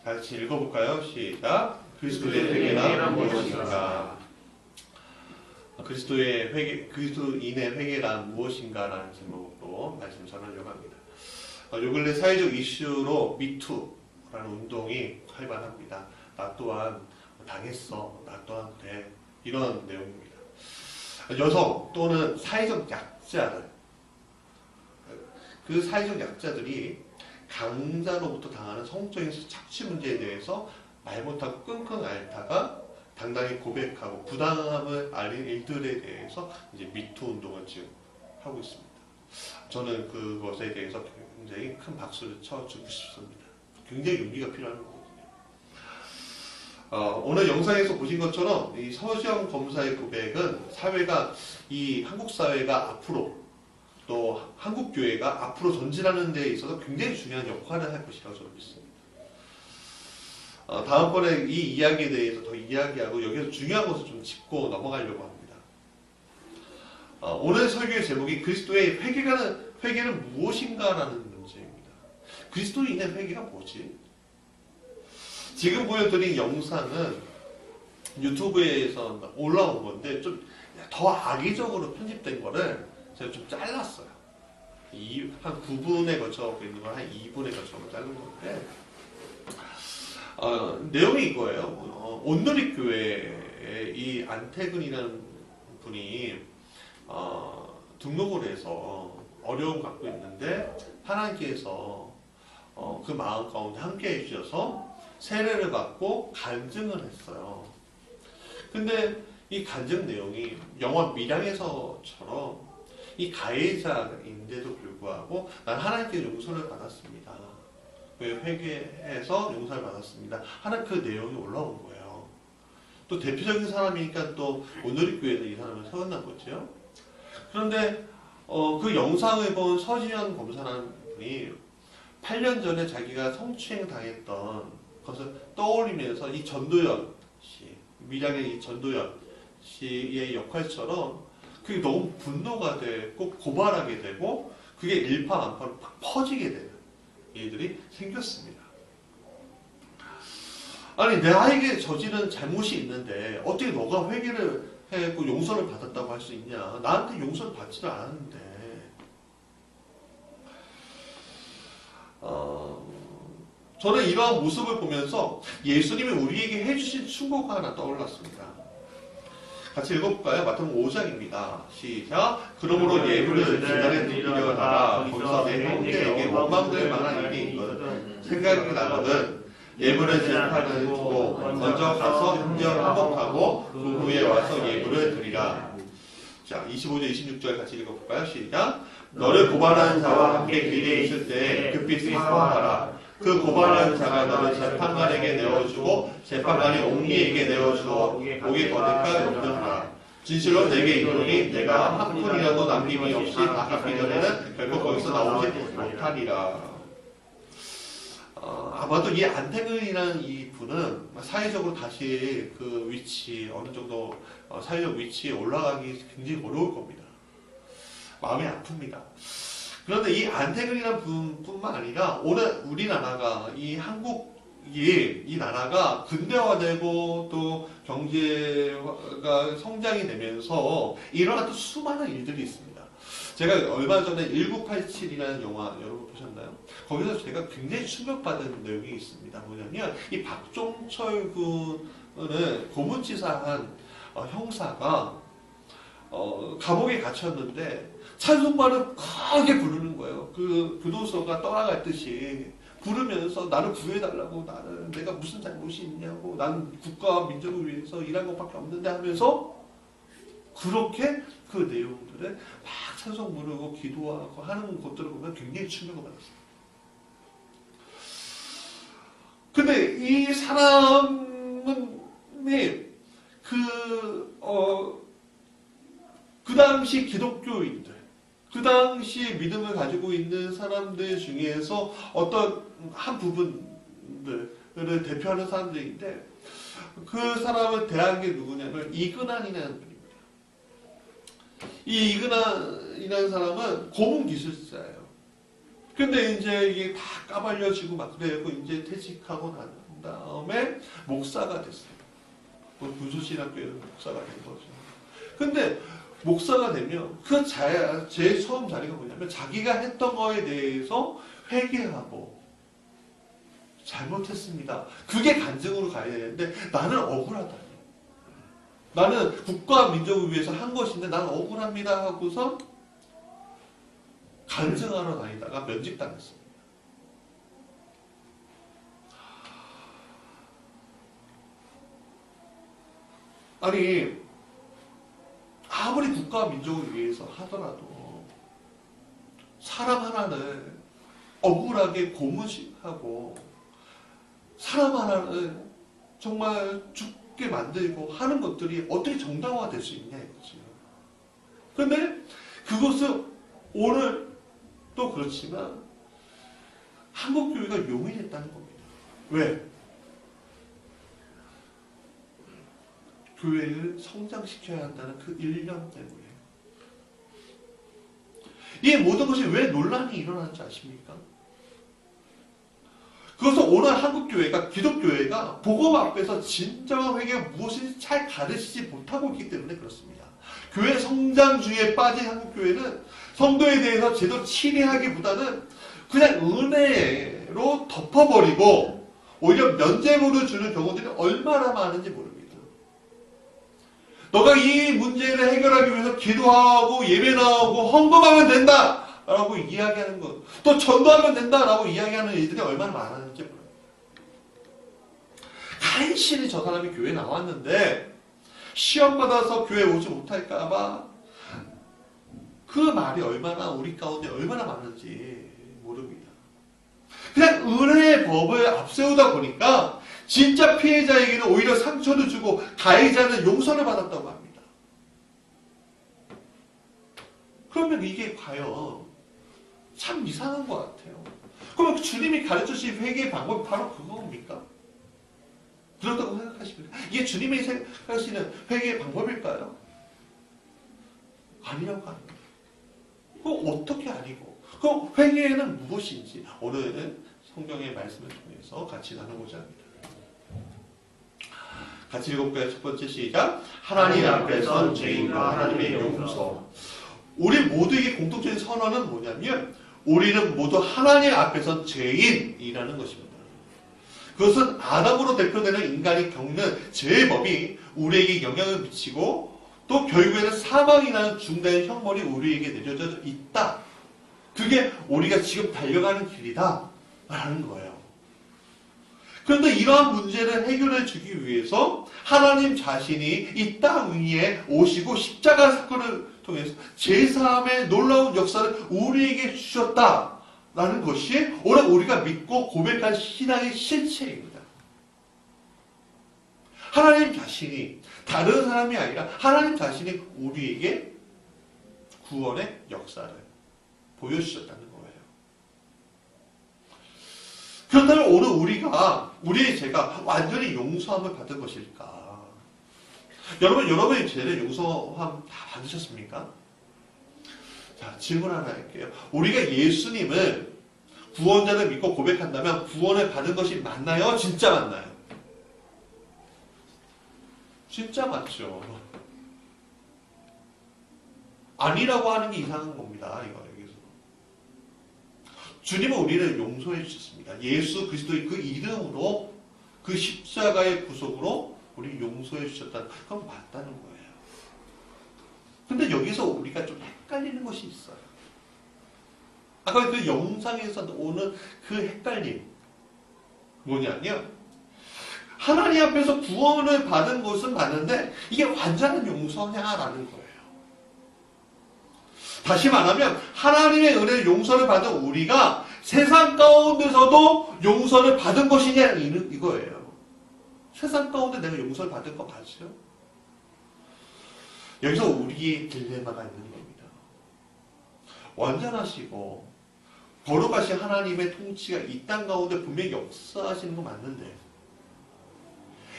같이 읽어볼까요? 시작. 그리스도의 회개란 무엇인가? 그리스도인의 회개란 무엇인가라는 제목으로 말씀 전하려고 합니다. 요 근래 사회적 이슈로 미투라는 운동이 활발합니다. 나 또한 당했어. 나 또한 그래. 이런 내용입니다. 여성 또는 사회적 약자들, 그 사회적 약자들이 강자로부터 당하는 성적인 착취 문제에 대해서 말 못하고 끙끙 앓다가 당당히 고백하고 부당함을 알린 일들에 대해서 이제 미투 운동을 지금 하고 있습니다. 저는 그것에 대해서 굉장히 큰 박수를 쳐주고 싶습니다. 굉장히 용기가 필요한 거거든요. 오늘 영상에서 보신 것처럼 이 서지영 검사의 고백은 한국 사회가 앞으로 또 한국 교회가 앞으로 전진하는 데 있어서 굉장히 중요한 역할을 할 것이라고 저는 믿습니다. 다음번에 이 이야기에 대해서 더 이야기하고 여기서 중요한 것을 좀 짚고 넘어가려고 합니다. 오늘 설교의 제목이 그리스도의 회개는 무엇인가라는 문제입니다. 그리스도인의 회개가 뭐지? 지금 보여드린 영상은 유튜브에서 올라온 건데 좀 더 악의적으로 편집된 거를 제가 좀 잘랐어요. 한 9분에 걸쳐 있는 걸 한 2분에 걸쳐 자른 건데 내용이 이거예요. 온누리 교회에 이 안태근이라는 분이 등록을 해서 어려움 갖고 있는데 하나님께서 그 마음 가운데 함께 해주셔서 세례를 받고 간증을 했어요. 근데 이 간증 내용이 영화 밀양에서처럼 이 가해자인데도 불구하고 난 하나님께 용서를 받았습니다. 회개해서 용서를 받았습니다. 하는 그 내용이 올라온 거예요. 또 대표적인 사람이니까 또 온누리 교회에서 이 사람을 세웠나 보죠. 그런데 그 영상을 본 서지현 검사라는 분이 8년 전에 자기가 성추행 당했던 것을 떠올리면서 이 전도연 씨, 밀양의 이 전도연 씨의 역할처럼 그게 너무 분노가 되고 고발하게 되고 그게 일파만파로 팍 퍼지게 되는 일들이 생겼습니다. 아니 나에게 저지른 잘못이 있는데 어떻게 너가 회개를 했고 용서를 받았다고 할 수 있냐? 나한테 용서를 받지도 않았는데 저는 이러한 모습을 보면서 예수님이 우리에게 해주신 충고가 하나 떠올랐습니다. 같이 읽어볼까요? 마태복음 5장입니다. 시작. 그러므로 예물을 제단에 드리려다가 거기서 내 형제에게 원망될 만한 일이 있거든 생각이 나거든 예물을 제단에 두고 먼저 가서 형제와 화목하고 그 후에 와서 예물을 드리라. 자, 25절 26절 같이 읽어볼까요? 시작. 너를 고발하는 자와 함께 길에 있을 때 급히 수고하라. 그 고발하는 자가 너를 재판관에게 내어주고 재판관이 옹리에게 내어주고 목이 거니까 염려하라. 진실로 내게 이르노니 내가 한 푼이라도 남김이 없이 다 갚기 전에는 결코 거기서 나오지 못하리라. 아마도 이 안태근이라는 이 분은 사회적으로 다시 그 위치 어느 정도 사회적 위치에 올라가기 굉장히 어려울 겁니다. 마음이 아픕니다. 그런데 이 안태근이라는 분뿐만 아니라 오늘 우리나라가 이 한국이 이 나라가 근대화되고 또 경제가 성장이 되면서 일어났던 수많은 일들이 있습니다. 제가 얼마 전에 1987이라는 영화 여러분 보셨나요? 거기서 제가 굉장히 충격받은 내용이 있습니다. 뭐냐면 이 박종철 군을 고문치사한 형사가 감옥에 갇혔는데 찬송가를 크게 부르는 거예요. 그 교도소가 떠나갈 듯이 부르면서 나를 구해달라고, 나는 내가 무슨 잘못이 있냐고, 나는 국가와 민족을 위해서 일한 것밖에 없는데 하면서 그렇게 그 내용들을 막 찬송 부르고 기도하고 하는 것들을 보면 굉장히 충격을 받았어요. 근데 이 사람은 그 당시 기독교인들, 그 당시 믿음을 가지고 있는 사람들 중에서 어떤 한 부분들을 대표하는 사람들인데 그 사람을 대한 게 누구냐면 이근환이라는 분입니다. 이 이근환이라는 사람은 고문 기술자예요. 근데 이제 이게 다 까발려지고 막 그래고 이제 퇴직하고 난 다음에 목사가 됐어요. 군소신학교에서 목사가 된 거죠. 근데 목사가 되면 제 처음 자리가 뭐냐면 자기가 했던 거에 대해서 회개하고 잘못했습니다. 그게 간증으로 가야 되는데 나는 억울하다. 나는 국가와 민족을 위해서 한 것인데 나는 억울합니다 하고서 간증하러 다니다가 면직당했습니다. 아니 아무리 국가와 민족을 위해서 하더라도 사람 하나를 억울하게 고문하고 사람 하나를 정말 죽게 만들고 하는 것들이 어떻게 정당화가 될 수 있냐 이거죠. 그런데 그것은 오늘 또 그렇지만 한국교회가 용인했다는 겁니다. 왜? 교회를 성장시켜야 한다는 그 일념 때문에. 이 모든 것이 왜 논란이 일어나는지 아십니까? 그것은 오늘 한국교회가, 기독교회가 복음 앞에서 진정한 회개가 무엇인지 잘 가르치지 못하고 있기 때문에 그렇습니다. 교회 성장주의에 빠진 한국교회는 성도에 대해서 제대로 치리하기보다는 그냥 은혜로 덮어버리고 오히려 면죄부를 주는 경우들이 얼마나 많은지 모릅니다. 너가 이 문제를 해결하기 위해서 기도하고 예배 나오고 헌금하면 된다! 라고 이야기하는 것, 또 전도하면 된다! 라고 이야기하는 일들이 얼마나 많았는지 몰라요. 간신히 저 사람이 교회에 나왔는데 시험 받아서 교회에 오지 못할까봐 그 말이 얼마나 우리 가운데 얼마나 많은지 모릅니다. 그냥 은혜의 법을 앞세우다 보니까 진짜 피해자에게는 오히려 상처를 주고 가해자는 용서를 받았다고 합니다. 그러면 이게 과연 참 이상한 것 같아요. 그럼 주님이 가르쳐주신 회개의 방법이 바로 그겁니까? 그렇다고 생각하십니까? 이게 주님이 생각하시는 회개의 방법일까요? 아니라고 합니다. 그럼 어떻게 아니고? 그럼 회개는 무엇인지 오늘은 성경의 말씀을 통해서 같이 나누고자 합니다. 같이 읽어볼까요? 첫 번째 시작. 하나님 앞에선 죄인과 하나님의 용서. 우리 모두에게 공통적인 선언은 뭐냐면 우리는 모두 하나님 앞에선 죄인이라는 것입니다. 그것은 아담으로 대표되는 인간이 겪는 죄의 법이 우리에게 영향을 미치고 또 결국에는 사망이라는 중대한 형벌이 우리에게 내려져 있다. 그게 우리가 지금 달려가는 길이다 라는 거예요. 그런데 이러한 문제를 해결해 주기 위해서 하나님 자신이 이 땅 위에 오시고 십자가 사건을 통해서 제사함의 놀라운 역사를 우리에게 주셨다라는 것이 오늘 우리가 믿고 고백한 신앙의 실체입니다. 하나님 자신이 다른 사람이 아니라 하나님 자신이 우리에게 구원의 역사를 보여주셨다는 거예요. 그렇다면 오늘 우리의 죄가 완전히 용서함을 받은 것일까? 여러분의 죄를 용서함 다 받으셨습니까? 자, 질문 하나 할게요. 우리가 예수님을 구원자를 믿고 고백한다면 구원을 받은 것이 맞나요? 진짜 맞나요? 진짜 맞죠. 아니라고 하는 게 이상한 겁니다. 여기서. 주님은 우리를 용서해 주셨습니다. 예수 그리스도의 그 이름으로 그 십자가의 구속으로 우리 용서해 주셨다는 그건 맞다는 거예요. 근데 여기서 우리가 좀 헷갈리는 것이 있어요. 아까 그 영상에서 오는 그 헷갈림 뭐냐면 하나님 앞에서 구원을 받은 것은 맞는데 이게 완전한 용서냐라는 거예요. 다시 말하면 하나님의 은혜를 용서를 받은 우리가 세상 가운데서도 용서를 받은 것이냐 이거예요. 세상 가운데 내가 용서를 받은 거 맞죠? 여기서 우리의 딜레마가 있는 겁니다. 완전하시고 거룩하신 하나님의 통치가 이 땅 가운데 분명히 역사하시는 거 맞는데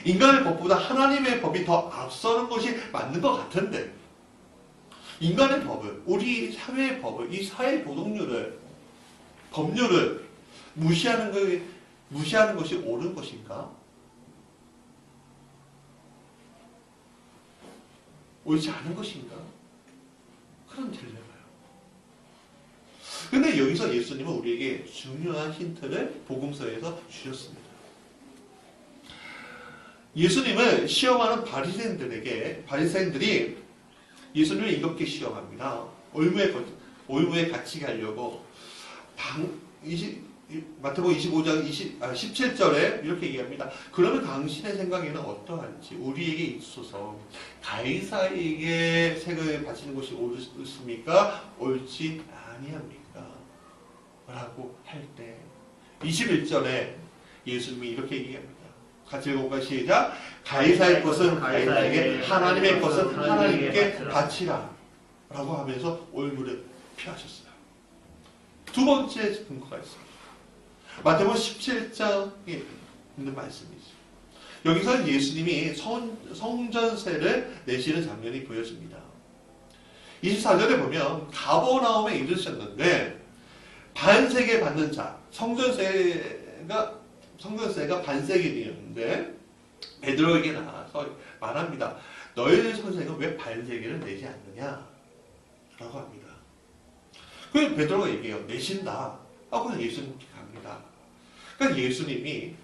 인간의 법보다 하나님의 법이 더 앞서는 것이 맞는 것 같은데 인간의 법을, 우리 사회의 법을, 이 사회 도덕률을, 법률을 무시하는 게 무시하는 것이 옳은 것인가? 옳지 않은 것인가? 그런 딜레마예요. 근데 여기서 예수님은 우리에게 중요한 힌트를 복음서에서 주셨습니다. 예수님을 시험하는 바리새인들이 예수님을 이렇게 시험합니다. 올무에 같이 가려고 마태복음 25장 17절에 이렇게 얘기합니다. 그러면 당신의 생각에는 어떠한지 우리에게 있어서 가이사에게 세금을 바치는 것이 옳습니까? 옳지 아니합니까? 라고 할 때 21절에 예수님이 이렇게 얘기합니다. 같이 읽어볼까요? 시작. 가이사의 것은 가이사에게, 하나님의 것은 하나님께 바치라 라고 하면서 올무를 피하셨어요. 두 번째 근거가 있습니다. 마태복음 17장에 있는 말씀이죠. 여기서 예수님이 성전세를 내시는 장면이 보여집니다. 24절에 보면 가버나움에 이르셨는데 반세계 받는 자, 성전세가 반세계 되었는데 베드로에게 나와서 말합니다. 너희 선생은 왜 반세계를 내지 않느냐? 라고 합니다. 그래서 베드로가 얘기해요. 내신다. 하고 예수님께 갑니다. 그러니까 예수님이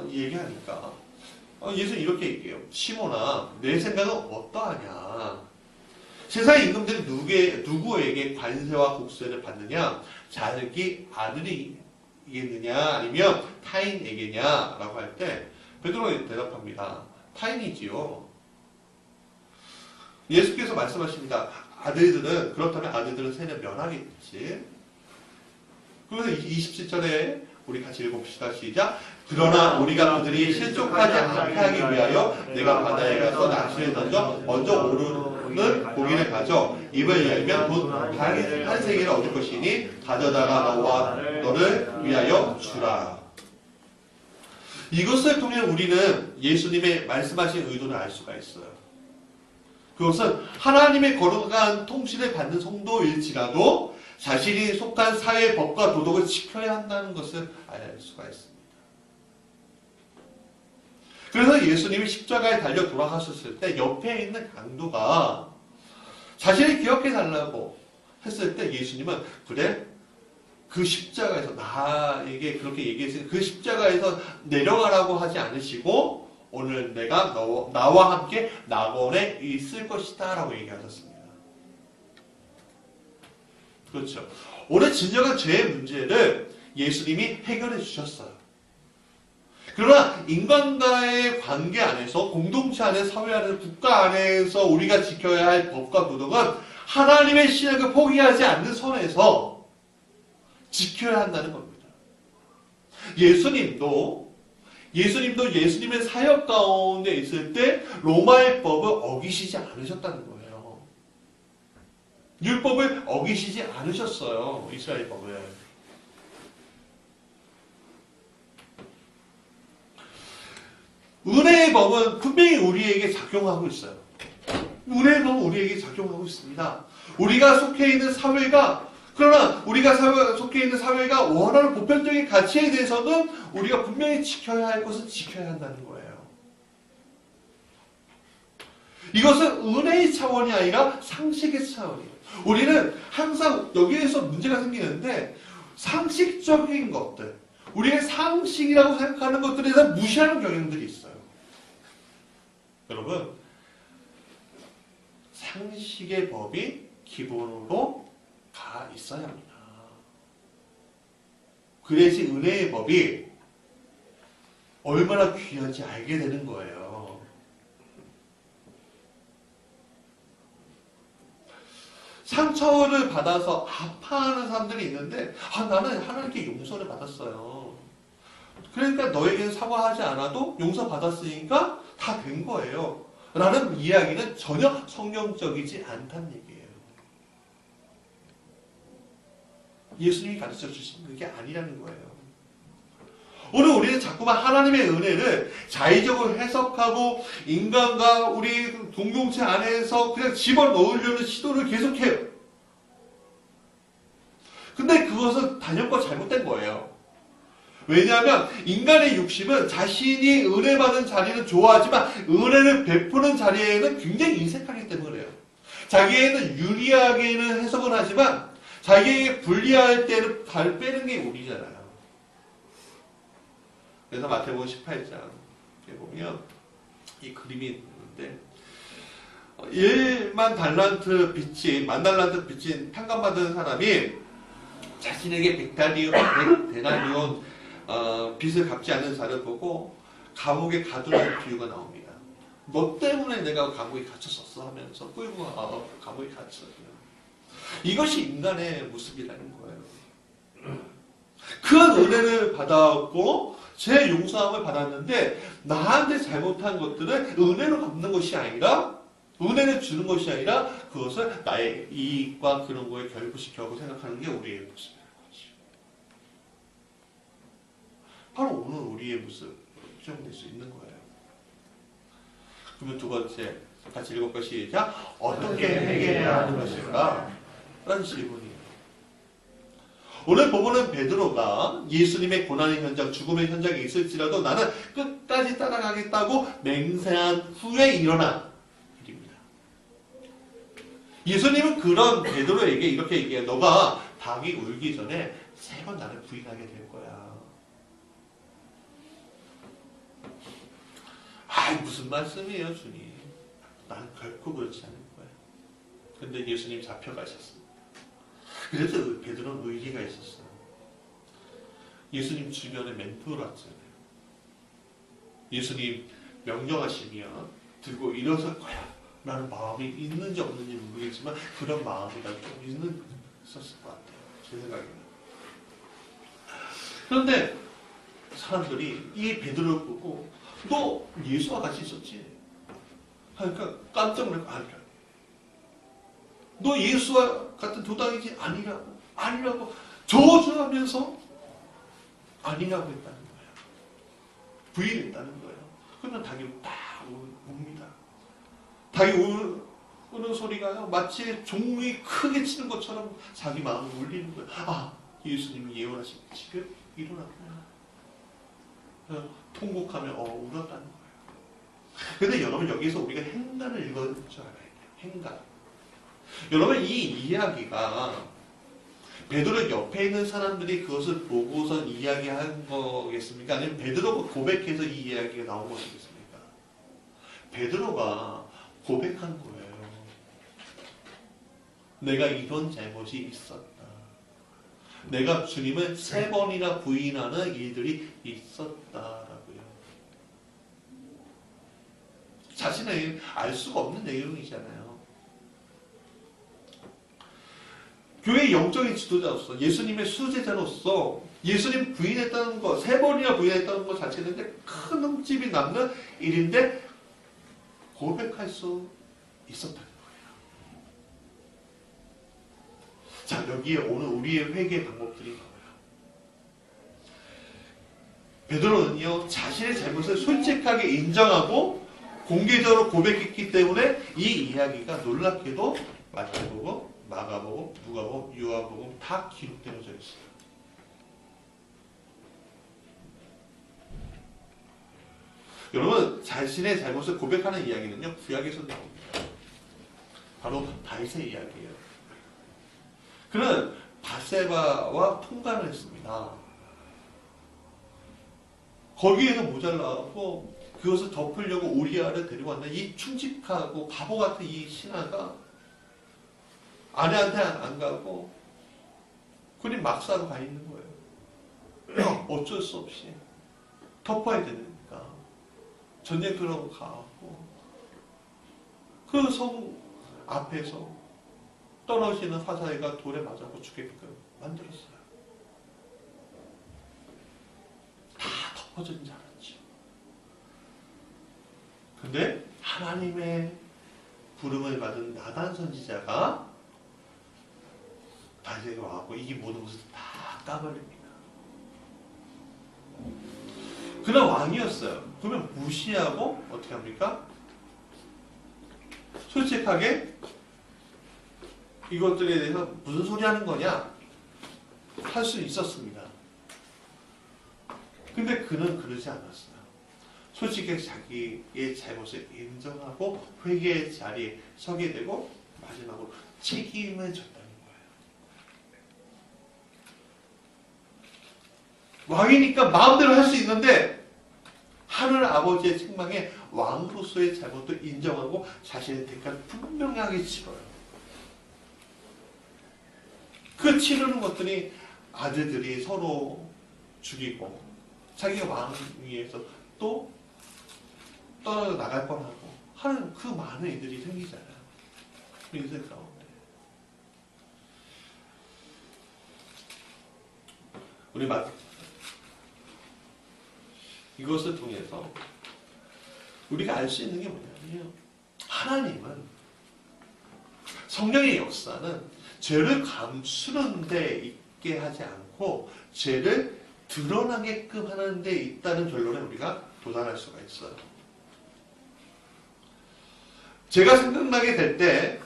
얘기하니까 예수님 이렇게 얘기해요. 시몬아, 내 생각은 어떠하냐? 세상 임금들이 누구에게 관세와 국세를 받느냐? 자기 아들이겠느냐? 아니면 타인에게냐? 라고 할 때 베드로가 대답합니다. 타인이지요. 예수께서 말씀하십니다. 그렇다면 아들들은 세는 면하겠지. 그래서 27절에 우리 같이 읽어봅시다. 시작. 그러나 우리가 그들이 실족하지 않게 하기 위하여 내가 바다에 가서 낚시를 던져 먼저 오르는 고기를 가져 입을 열면 곧 한 세계를 얻을 것이니 가져다가 너와 너를 위하여 주라. 이것을 통해 우리는 예수님의 말씀하신 의도를 알 수가 있어요. 그것은 하나님의 거룩한 통치를 받는 성도일지라도 자신이 속한 사회의 법과 도덕을 지켜야 한다는 것을 알 수가 있습니다. 그래서 예수님이 십자가에 달려 돌아가셨을 때 옆에 있는 강도가 자신을 기억해 달라고 했을 때 예수님은 그래? 그 십자가에서 나에게 그렇게 얘기했으니 그 십자가에서 내려가라고 하지 않으시고 오늘 내가 나와 함께 낙원에 있을 것이다 라고 얘기하셨습니다. 그렇죠. 오늘 진정한 죄의 문제를 예수님이 해결해 주셨어요. 그러나 인간과의 관계 안에서, 공동체 안에, 사회 안에서, 국가 안에서 우리가 지켜야 할 법과 도덕은 하나님의 신약을 포기하지 않는 선에서 지켜야 한다는 겁니다. 예수님도 예수님의 사역 가운데 있을 때 로마의 법을 어기시지 않으셨다는 거예요. 율법을 어기시지 않으셨어요. 이스라엘 법을. 은혜의 법은 분명히 우리에게 작용하고 있어요. 은혜의 법은 우리에게 작용하고 있습니다. 우리가 속해 있는 사회가 속해 있는 사회가 원하는 보편적인 가치에 대해서는 우리가 분명히 지켜야 할 것은 지켜야 한다는 거예요. 이것은 은혜의 차원이 아니라 상식의 차원이에요. 우리는 항상 여기에서 문제가 생기는데 상식적인 것들, 우리의 상식이라고 생각하는 것들에 대해서 무시하는 경향들이 있어요. 여러분, 상식의 법이 기본으로 가 있어야 합니다. 그래야지 은혜의 법이 얼마나 귀한지 알게 되는 거예요. 상처를 받아서 아파하는 사람들이 있는데 나는 하나님께 용서를 받았어요. 그러니까 너에게는 사과하지 않아도 용서받았으니까 다 된 거예요. 라는 이야기는 전혀 성경적이지 않다는 얘기예요. 예수님이 가르쳐 주신 그게 아니라는 거예요. 오늘 우리는 자꾸만 하나님의 은혜를 자의적으로 해석하고 인간과 우리 공동체 안에서 그냥 집어넣으려는 시도를 계속해요. 근데 그것은 단연코 잘못된 거예요. 왜냐하면 인간의 욕심은 자신이 은혜받은 자리는 좋아하지만 은혜를 베푸는 자리에는 굉장히 인색하기 때문에 그래요. 자기에는 유리하게는 해석을 하지만 자기에게 불리할 때는 발 빼는 게 우리잖아요. 그래서 마태복음 18장에 보면 이 그림이 있는데 1만 달란트 빚진, 만 달란트 빚진 판관받은 사람이 자신에게 100데나리온 빚을 갚지 않는 자를 보고 감옥에 가두라는 비유가 나옵니다. 너 때문에 내가 감옥에 갇혔었어 하면서 끌고 감옥에 갇혔어요. 이것이 인간의 모습이라는 거예요. 큰 은혜를 받았고 제 용서함을 받았는데 나한테 잘못한 것들을 은혜로 갚는 것이 아니라 은혜를 주는 것이 아니라 그것을 나의 이익과 그런 거에 결부시켜고 생각하는 게 우리의 모습이라는 거죠. 바로 오늘 우리의 모습 수정될 수 있는 거예요. 그러면 두 번째 같이 읽어볼까 시작. 어떻게 회개해야 하는 것일까? 라는 질문이에요. 오늘 보면은 베드로가 예수님의 고난의 현장, 죽음의 현장에 있을지라도 나는 끝까지 따라가겠다고 맹세한 후에 일어난 일입니다. 예수님은 그런 베드로에게 이렇게 얘기해요. 너가 닭이 울기 전에 3번 나를 부인하게 될 거야. 무슨 말씀이에요, 주님? 나는 결코 그렇지 않을 거야. 근데 예수님 잡혀가셨습니다. 그래서 베드로는 의리가 있었어요. 예수님 주변에 멘토를 왔잖아요. 예수님 명령하시면 들고 일어설 거야 라는 마음이 있는지 없는지 모르겠지만 그런 마음이라도 좀 있었을 것 같아요. 제 생각에는. 그런데 사람들이 이 베드로를 보고 너 예수와 같이 있었지? 하니까 깜짝 놀라고 너 예수와 같은 도당이지? 아니라고 저주하면서 아니라고 했다는 거예요. 부인했다는 거예요. 그러면 닭이 딱 웁니다. 닭이 우는 소리가요 마치 종이 크게 치는 것처럼 자기 마음을 울리는 거예요. 예수님이 예언하신 지금 일어났구나. 통곡하며 울었다는 거예요. 근데 여러분 여기서 우리가 행간을 읽어야 될 줄 알아야 돼요. 행간. 여러분 이 이야기가 베드로 옆에 있는 사람들이 그것을 보고서 이야기한 거겠습니까? 아니면 베드로가 고백해서 이 이야기가 나온 것이겠습니까? 베드로가 고백한 거예요. 내가 이런 잘못이 있었다. 내가 주님을 3번이나 부인하는 일들이 있었다라고요. 자신을 알 수가 없는 내용이잖아요. 교회의 영적인 지도자로서 예수님의 수제자로서 예수님 부인했다는 것, 3번이나 부인했다는 것 자체는 큰 흠집이 남는 일인데 고백할 수 있었다는 거예요. 자, 여기에 오늘 우리의 회개 방법들이 나와요. 베드로는요 자신의 잘못을 솔직하게 인정하고 공개적으로 고백했기 때문에 이 이야기가 놀랍게도 마태복음, 마가복음, 누가복음, 요한복음 다 기록되어져 있어요. 여러분 자신의 잘못을 고백하는 이야기는요 구약에서 나옵니다. 바로 다윗의 이야기예요. 그는 밧세바와 통관을 했습니다. 거기에서 모자라고 그것을 덮으려고 우리아를 데리고 왔는데 이 충직하고 바보 같은 이 신하가 아내한테 안 가고 그냥 막사로 가 있는 거예요. 어쩔 수 없이 덮어야 되니까 전쟁터라고 가고 그 성 앞에서 떨어지는 화살이가 돌에 맞아서 죽게끔 만들었어요. 다 덮어진 줄 알았죠. 근데 하나님의 부름을 받은 나단 선지자가 다윗에게 와갖고 이 모든 것을 다 까버립니다. 그는 왕이었어요. 그러면 무시하고 어떻게 합니까? 솔직하게 이것들에 대해서 무슨 소리 하는 거냐 할 수 있었습니다. 근데 그는 그러지 않았어요. 솔직히 자기의 잘못을 인정하고 회개의 자리에 서게 되고 마지막으로 책임을 졌다는 거예요. 왕이니까 마음대로 할 수 있는데 하늘 아버지의 책망에 왕으로서의 잘못을 인정하고 자신의 대가를 분명하게 치러요. 그 치르는 것들이 아들들이 서로 죽이고 자기가 왕 위에서 또 떨어져 나갈 뻔하고 하는 그 많은 일들이 생기잖아요. 인생 가운데. 우리 이것을 통해서 우리가 알 수 있는 게 뭐냐면요. 하나님은 성령의 역사는 죄를 감추는 데 있게 하지 않고 죄를 드러나게끔 하는 데 있다는 결론에 우리가 도달할 수가 있어요. 제가 생각나게 될 때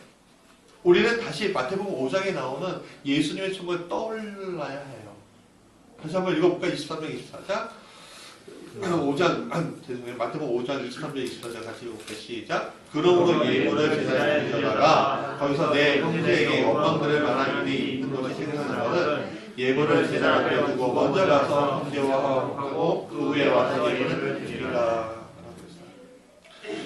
우리는 다시 마태복음 5장에 나오는 예수님의 천국을 떠올라야 해요. 다시 한번 읽어볼까요? 23장, 24장. 5장, 죄송해요. 마태복음 5장 23절, 24절 같이 읽어볼게요. 시작. 그러므로 예물을 제자리에 가져다가 거기서 내 형제에게 원망들을 만한 일이 있는 것이 생각나거든 예물을 제자 앞에 두고 먼저 가서 형제와 하고 그 후에 와서 예물을 드리라.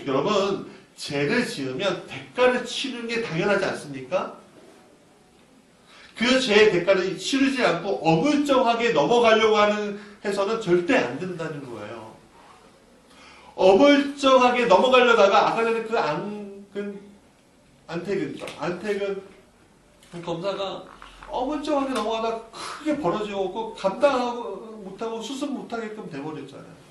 여러분, 죄를 지으면 대가를 치르는 게 당연하지 않습니까? 그 죄의 대가를 치르지 않고 어물쩡하게 넘어가려고 해서는 절대 안 된다는 거예요. 어물쩡하게 넘어가려다가 아까 전에 안태근 검사가 어물쩡하게 넘어가다가 크게 벌어지고 감당하고 못하고 수습 못하게끔 돼버렸잖아요.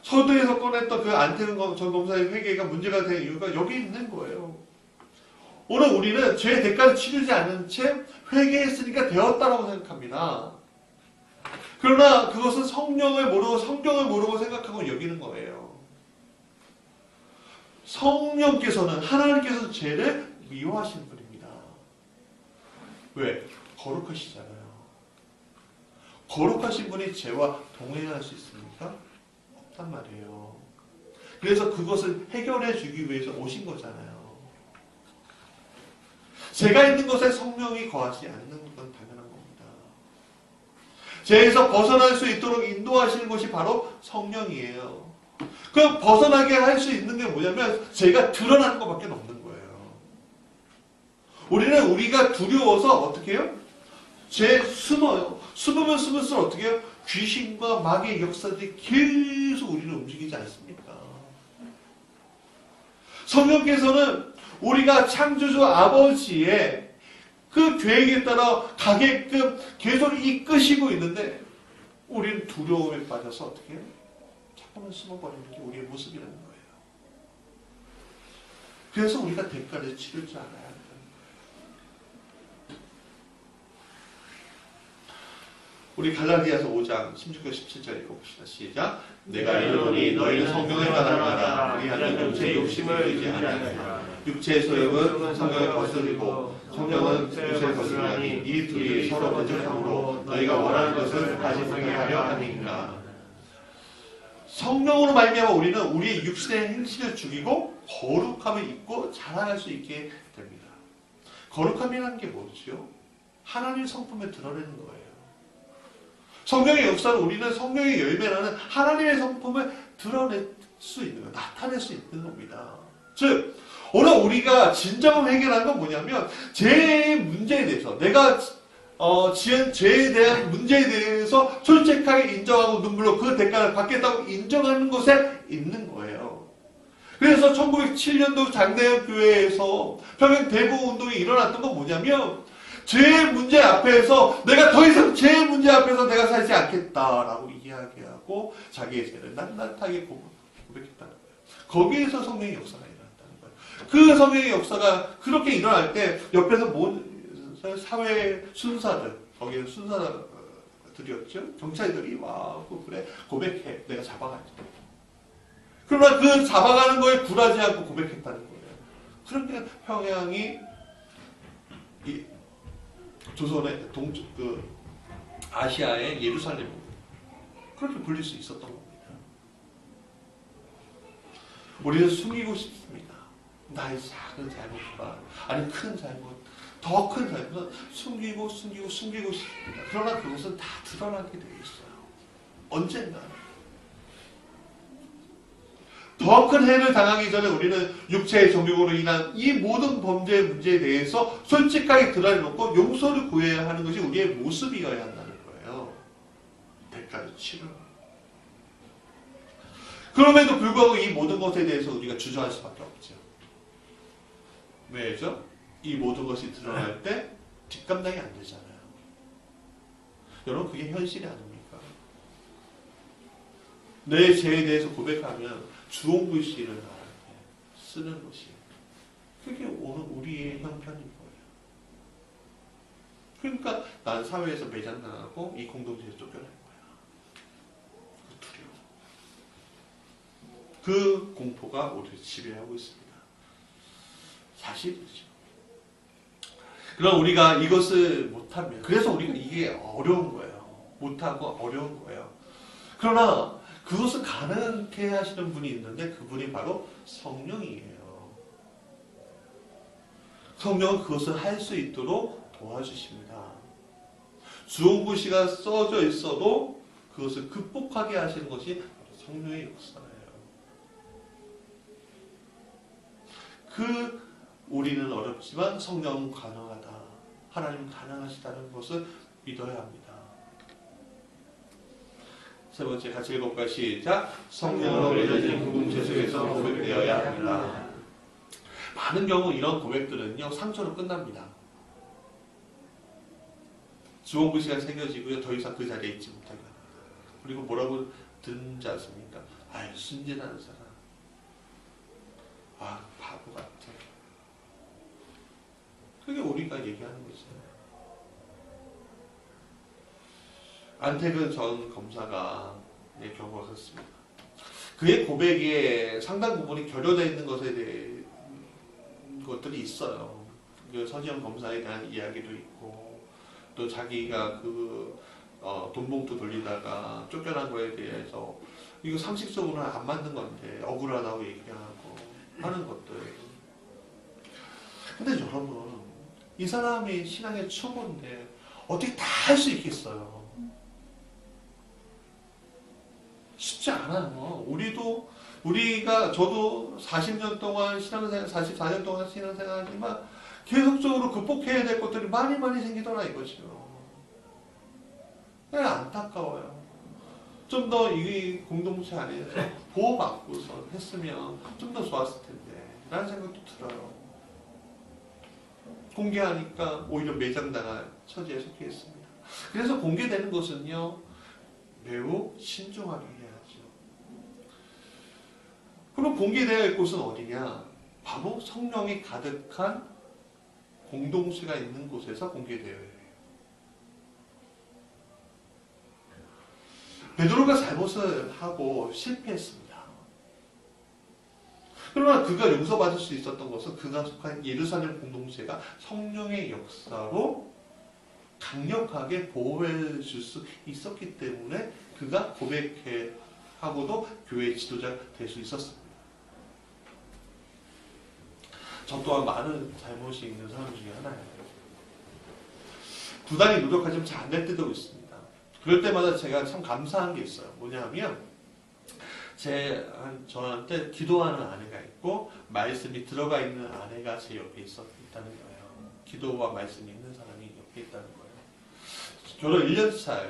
서두에서 꺼냈던 그 안태근 전 검사의 회개가 문제가 된 이유가 여기 있는 거예요. 오늘 우리는 죄의 대가를 치르지 않은 채 회개했으니까 되었다라고 생각합니다. 그러나 그것은 성령을 모르고 성경을 모르고 생각하고 여기는 거예요. 성령께서는 하나님께서 죄를 미워하시는 분입니다. 왜? 거룩하시잖아요. 거룩하신 분이 죄와 동행할 수 있습니까? 없단 말이에요. 그래서 그것을 해결해 주기 위해서 오신 거잖아요. 죄가 있는 곳에 성령이 거하지 않는 건 당연한 겁니다. 죄에서 벗어날 수 있도록 인도하시는 것이 바로 성령이에요. 그 벗어나게 할 수 있는 게 뭐냐면 죄가 드러나는 것밖에 없는 거예요. 우리는 우리가 두려워서 어떻게 해요? 죄에 숨어요. 숨으면 숨을수록 어떻게 해요? 귀신과 마귀의 역사들이 계속 우리를 움직이지 않습니까? 성령께서는 우리가 창조주 아버지의 그 계획에 따라 가게끔 계속 이끄시고 있는데 우리는 두려움에 빠져서 어떻게 해요? 자꾸만 숨어버리는 게 우리의 모습이라는 거예요. 그래서 우리가 대가를 치를 줄 알아야 합니다. 우리 갈라디아서 5장 16절 17절 읽어봅시다. 시작. 내가 이르노니 너희는 성경을 따라가라. 우리하는 육체의 욕심을 이루지 아니하라. 육체의 소욕은 성경을 거스르고 성령은 육체를 거스르나니 이 둘이 서로 번쩍함으로 너희가 원하는 것을 다시 생각하려 하니까. 성령으로 말미암아 우리는 우리의 육신의 행실을 죽이고 거룩함을 입고 자라날 수 있게 됩니다. 거룩함이라는 게 뭐죠? 하나님의 성품을 드러내는 거예요. 성령의 역사는 우리는 성령의 열매라는 하나님의 성품을 드러낼 수 있는 거, 나타낼 수 있는 겁니다. 즉, 오늘 우리가 진정한 회개라는 건 뭐냐면 죄의 문제에 대해서 내가 지은 죄에 대한 문제에 대해서 솔직하게 인정하고 눈물로 그 대가를 받겠다고 인정하는 것에 있는 거예요. 그래서 1907년도 장대현 교회에서 평양 대부 운동이 일어났던 건 뭐냐면 죄의 문제 앞에서 내가 더 이상 죄의 문제 앞에서 내가 살지 않겠다라고 이야기하고 자기의 죄를 낱낱하게 고백했다는 거예요. 거기에서 성령의 역사가 일어났다는 거예요. 그 성령의 역사가 그렇게 일어날 때 옆에서 사회 순사들, 거기에 순사들이었죠. 경찰들이 와, 그래 고백해, 내가 잡아가지. 그러나 그 잡아가는 거에 굴하지 않고 고백했다는 거예요. 그러니까 평양이 조선의 아시아의 예루살렘 그렇게 불릴 수 있었던 겁니다. 우리는 숨기고 싶습니다. 나의 작은 잘못과 아니 큰 잘못, 더 큰 잘못은 숨기고 싶습니다. 그러나 그것은 다 드러나게 되어 있어요. 언젠가 더 큰 해를 당하기 전에 우리는 육체의 정욕으로 인한 이 모든 범죄의 문제에 대해서 솔직하게 드러내놓고 용서를 구해야 하는 것이 우리의 모습이어야 한다는 거예요. 대가를 치르는. 그럼에도 불구하고 이 모든 것에 대해서 우리가 주저할 수밖에 없죠. 왜죠? 이 모든 것이 드러날 때 뒷감당이 안 되잖아요. 여러분 그게 현실이 아닙니까? 내 죄에 대해서 고백하면 주홍글씨를 나한테 쓰는 것이 그게 오늘 우리의 형편인 거예요. 그러니까 난 사회에서 매장당하고 이 공동체에서 쫓겨날 거야. 그 두려움. 그 공포가 우리를 지배하고 있습니다. 사실이죠. 그럼 우리가 이것을 못하면 그래서 우리가 이게 어려운 거예요. 못하고 어려운 거예요. 그러나 그것을 가능하게 하시는 분이 있는데 그분이 바로 성령이에요. 성령은 그것을 할 수 있도록 도와주십니다. 주홍글씨가 써져 있어도 그것을 극복하게 하시는 것이 바로 성령의 역사예요. 우리는 어렵지만 성령은 가능하다. 하나님은 가능하시다는 것을 믿어야 합니다. 세 번째 같이 읽어볼까요? 시작. 성령으로 맺어진 공동체 속에서 고백되어야 합니다. 많은 경우 이런 고백들은요 상처로 끝납니다. 주홍글씨가 새겨지고요 더 이상 그 자리에 있지 못하게 합니다. 그리고 뭐라고 듣는지 않습니까? 아유 순진한 사람. 아 바보 같아. 그게 우리가 얘기하는 거죠. 안택은 전 검사가 경우가 그렇습니다. 그의 고백에 상당 부분이 결여되어 있는 것에 대해 것들이 있어요. 그 서지영 검사에 대한 이야기도 있고 또 자기가 돈봉투 돌리다가 쫓겨난 거에 대해서 이거 상식적으로는 안 맞는 건데 억울하다고 얘기하고 하는 것들. 근데 여러분 이 사람이 신앙의 초보인데 어떻게 다 할 수 있겠어요? 쉽지 않아요. 저도 40년 동안 신앙생활, 44년 동안 신앙생활 하지만 계속적으로 극복해야 될 것들이 많이 생기더라 이거죠. 안타까워요. 좀 더 이 공동체 안에서 보호받고서 했으면 좀 더 좋았을 텐데 라는 생각도 들어요. 공개하니까 오히려 매장당할 처지에 속해 있습니다. 그래서 공개되는 것은요 매우 신중하게 해야죠. 그럼 공개되어야 할 곳은 어디냐? 바로 성령이 가득한 공동체가 있는 곳에서 공개되어야 해요. 베드로가 잘못을 하고 실패했습니다. 그러나 그가 용서받을 수 있었던 것은 그가 속한 예루살렘 공동체가 성령의 역사로 강력하게 보호해 줄 수 있었기 때문에 그가 고백해 하고도 교회의 지도자가 될 수 있었습니다. 저 또한 많은 잘못이 있는 사람 중에 하나예요. 부단히 노력하지만 잘 안 될 때도 있습니다. 그럴 때마다 제가 참 감사한 게 있어요. 뭐냐 하면 저한테 기도하는 아내가 있고 말씀이 들어가 있는 아내가 제 옆에 있다는 거예요. 기도와 말씀이 있는 사람이 옆에 있다는 거예요. 결혼 1년 차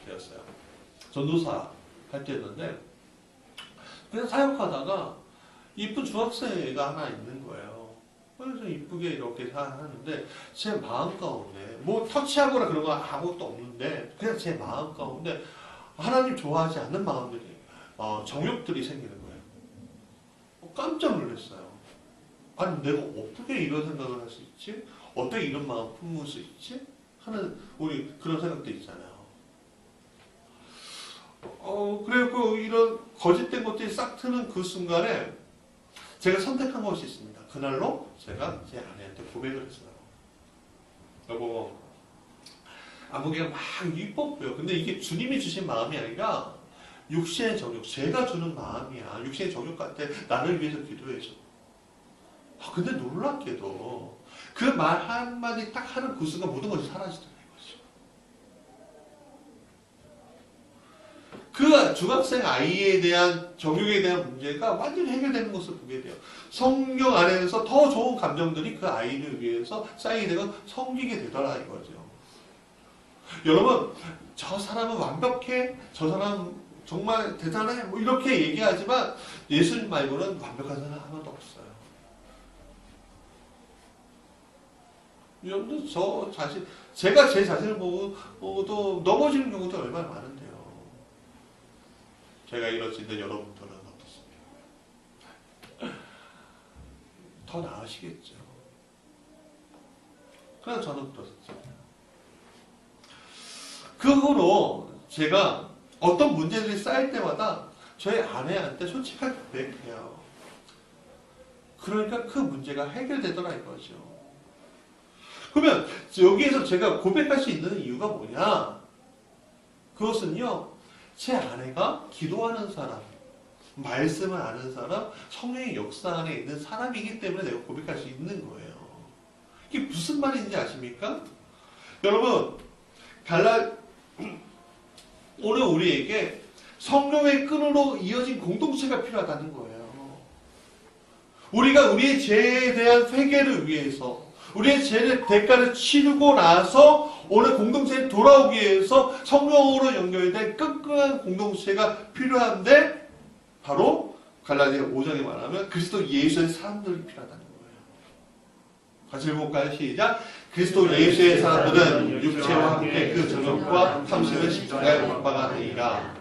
되었어요. 전도사 할 때였는데 그냥 사역하다가 이쁜 중학생애가 하나 있는 거예요. 그래서 이쁘게 이렇게 하는데 제 마음 가운데 뭐 터치하거나 그런 거 아무것도 없는데 그냥 제 마음 가운데 하나님 좋아하지 않는 마음들이 정욕들이 생기는 거예요. 깜짝 놀랐어요. 아니 내가 어떻게 이런 생각을 할 수 있지? 어떻게 이런 마음 품을 수 있지? 하는 우리 그런 생각도 있잖아요. 그리고 이런 거짓된 것들이 싹 트는 그 순간에 제가 선택한 것이 있습니다. 그날로 제가 제 아내한테 고백을 했어요. 여보, 안무개가 막 이뻐 보여. 근데 이게 주님이 주신 마음이 아니라 육신의 정욕, 제가 주는 마음이야. 육신의 정욕 같아. 나를 위해서 기도해줘. 근데 놀랍게도 그 말 한마디 딱 하는 그 순간 모든 것이 사라지더라고요. 그 중학생 아이에 대한 정욕에 대한 문제가 완전히 해결되는 것을 보게 돼요. 성경 안에서 더 좋은 감정들이 그 아이를 위해서 쌓이게 되고 섬기게 되더라 이거죠. 여러분, 저 사람은 완벽해, 저 사람 정말 대단해, 뭐 이렇게 얘기하지만 예수님 말고는 완벽한 사람 하나도 없어요. 여러분들 저 자신, 제가 제 자신을 보고도 넘어지는 경우도 얼마나 많은데요. 제가 이럴 수 있는 여러분들은 어떻습니까? 더 나으시겠죠. 그래서 저는 그렇습니다. 그 후로 제가 어떤 문제들이 쌓일 때마다 저희 아내한테 솔직하게 고백해요. 그러니까 그 문제가 해결되더라 이거죠. 그러면 여기에서 제가 고백할 수 있는 이유가 뭐냐? 그것은요, 제 아내가 기도하는 사람, 말씀을 아는 사람, 성령의 역사 안에 있는 사람이기 때문에 내가 고백할 수 있는 거예요. 이게 무슨 말인지 아십니까? 여러분, 오늘 우리에게 성령의 끈으로 이어진 공동체가 필요하다는 거예요. 우리가 우리의 죄에 대한 회개를 위해서, 우리의 죄의 대가를 치르고 나서 오늘 공동체에 돌아오기 위해서 성령으로 연결된 끈끈한 공동체가 필요한데, 바로 갈라디아 5장에 말하면 그리스도 예수의 사람들이 필요하다는 거예요. 같이 읽어볼까요? 시작. 그리스도 예수의 사람들은 육체와 함께 그 정욕과 탐심을 십자가에 못 박아내리라.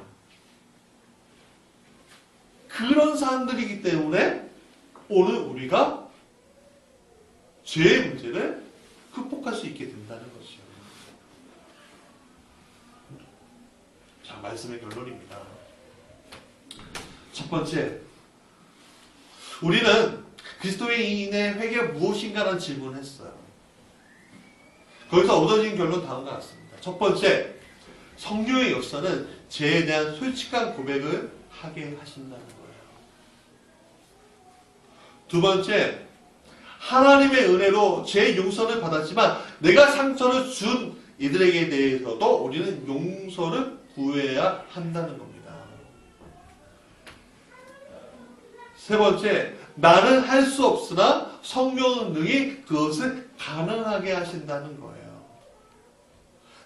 그런 사람들이기 때문에 오늘 우리가 죄의 문제를 극복할 수 있게 된다는 것이요. 자, 말씀의 결론입니다. 첫 번째, 우리는 그리스도인의 회개가 무엇인가라는 질문을 했어요. 거기서 얻어진 결론 다음과 같습니다. 첫 번째, 성령의 역사는 죄에 대한 솔직한 고백을 하게 하신다는 거예요. 두 번째, 하나님의 은혜로 죄 용서를 받았지만 내가 상처를 준 이들에게 대해서도 우리는 용서를 구해야 한다는 겁니다. 세 번째, 나는 할 수 없으나 성령은 능히 그것을 가능하게 하신다는 거예요.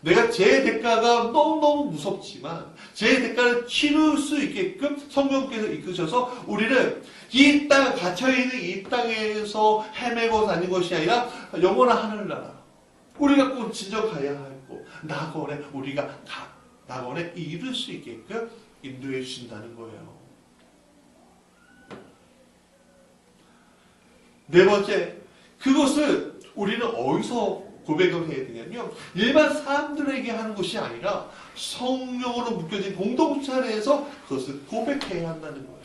내가 죄의 대가가 너무너무 무섭지만 죄의 대가를 치를 수 있게끔 성령께서 이끄셔서 우리를 이 땅, 갇혀있는 이 땅에서 헤매고 다니는 것이 아니라 영원한 하늘나라, 우리가 꼭 진정 가야 하고 낙원에 우리가 낙원에 이룰 수 있게끔 인도해 주신다는 거예요. 네 번째, 그것을 우리는 어디서 고백을 해야 되냐면요, 일반 사람들에게 하는 것이 아니라 성령으로 묶여진 공동체 안에서 그것을 고백해야 한다는 거예요.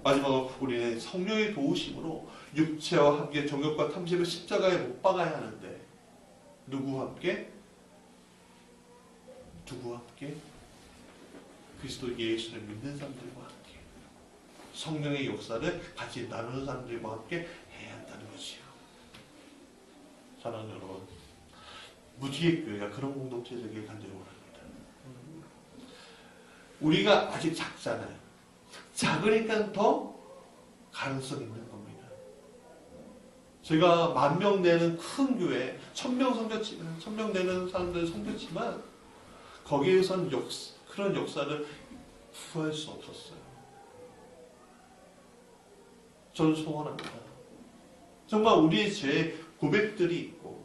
마지막으로 우리는 성령의 도우심으로 육체와 함께 정욕과 탐심을 십자가에 못 박아야 하는데, 누구와 함께? 그리스도 예수를 믿는 사람들과 함께 성령의 역사를 같이 나누는 사람들과 함께 해야 한다는 것이요. 사랑하는 여러분, 무지개 교회가 그런 공동체 되길 간절히 원합니다. 우리가 아직 작잖아요. 작으니까 더 가능성이 있는 겁니다. 제가 10,000명 되는 큰 교회, 1,000명 되는 사람들 섬겼지만 거기에선 그런 역사를 구할 수 없었어요. 저는 소원합니다. 정말 우리의 죄 고백들이 있고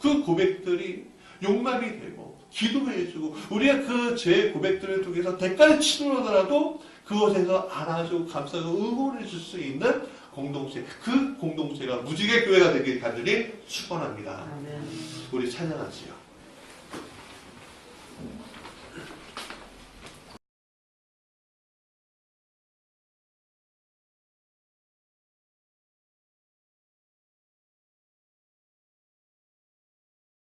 그 고백들이 용납이 되고 기도해주고 우리가 그 죄 고백들을 통해서 대가를 치르더라도 그것에서 안아주고 감싸고 응원해 줄 수 있는 공동체, 그 공동체가 무지개 교회가 되길 간절히 축원합니다. 우리 찬양하지요.